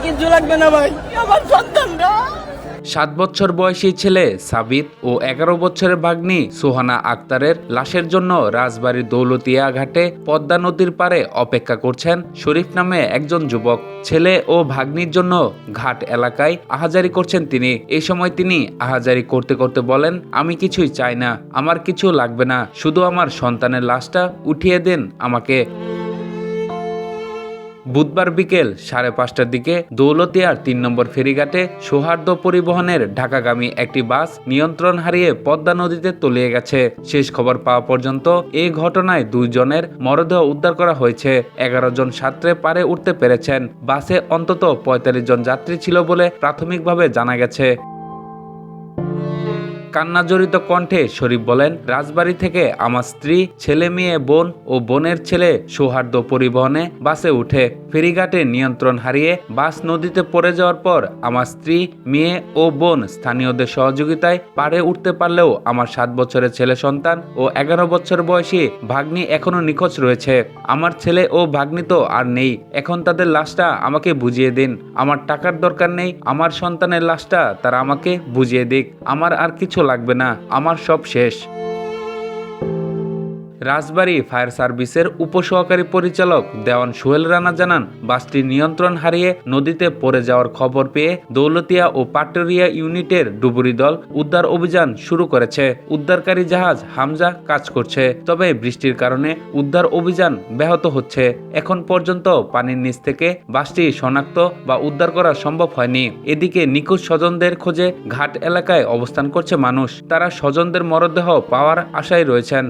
কিছু লাগবে না ভাই, আমার সন্তানরা। 7 বছর বয়সী ছেলে সাবিত ও 11 বছরের ভাগ্নি সুহানা আক্তারের লাশের জন্য রাজবাড়ীর দৌলতিয়া ঘাটে পদ্মা নদীর পাড়ে অপেক্ষা করছেন শরীফ নামে একজন যুবক। ছেলে ও ভাগ্নির জন্য ঘাট এলাকায় আহাজারি করছেন তিনি। এই সময় তিনি আহাজারি করতে করতে বলেন, আমি কিছুই চাই না, আমার কিছু লাগবে না, শুধু আমার সন্তানের লাশটা উঠিয়ে দিন আমাকে। বুধবার বিকেল 5:30টার দিকে দৌলতিয়ার 3 নম্বর ফেরিঘাটে সৌহার্দ্য পরিবহনের ঢাকাগামী একটি বাস নিয়ন্ত্রণ হারিয়ে পদ্মা নদীতে তলিয়ে গেছে। শেষ খবর পাওয়া পর্যন্ত এই ঘটনায় 2 জনের মরদেহ উদ্ধার করা হয়েছে। 11 জন সাঁতরে পারে উঠতে পেরেছেন। বাসে অন্তত 45 জন যাত্রী ছিল বলে প্রাথমিকভাবে জানা গেছে। কান্নাজড়িত কণ্ঠে শরীফ বলেন, রাজবাড়ী থেকে আমার স্ত্রী, ছেলে মেয়ে, বোন ও বোনের ছেলে সৌহার্দ্য পরিবহনে বাসে উঠে ফেরিঘাটে নিয়ন্ত্রণ হারিয়ে বাস নদীতে পড়ে যাওয়ার পর আমার স্ত্রী, মেয়ে ও বোন স্থানীয়দের সহযোগিতায় পাড়ে উঠতে পারলেও আমার 7 বছরের ছেলে সন্তান ও 11 বছর বয়সী ভাগ্নি এখনো নিখোঁজ রয়েছে। আমার ছেলে ও ভাগ্নি তো আর নেই, এখন তাদের লাশটা আমাকে বুঝিয়ে দিন। আমার টাকার দরকার নেই, আমার সন্তানের লাশটা তারা আমাকে বুঝিয়ে দিক। আমার আর কিছু লাগবে না, আমার সব শেষ। রাজবাড়ী ফায়ার সার্ভিসের উপসহকারী পরিচালক দেওয়ান সোহেল রানা জানান, বাসটি নিয়ন্ত্রণ হারিয়ে নদীতে পড়ে যাওয়ার খবর পেয়ে দৌলতিয়া ও পাটুরিয়া ইউনিটের ডুবুরি দল উদ্ধার অভিযান শুরু করেছে। উদ্ধারকারী জাহাজ হামজা কাজ করছে, তবে বৃষ্টির কারণে উদ্ধার অভিযান ব্যাহত হচ্ছে। এখন পর্যন্ত পানির নিচ থেকে বাসটি শনাক্ত বা উদ্ধার করা সম্ভব হয়নি। এদিকে নিখোঁজ স্বজনদের খোঁজে ঘাট এলাকায় অবস্থান করছে মানুষ। তারা স্বজনদের মরদেহ পাওয়ার আশায় রয়েছেন।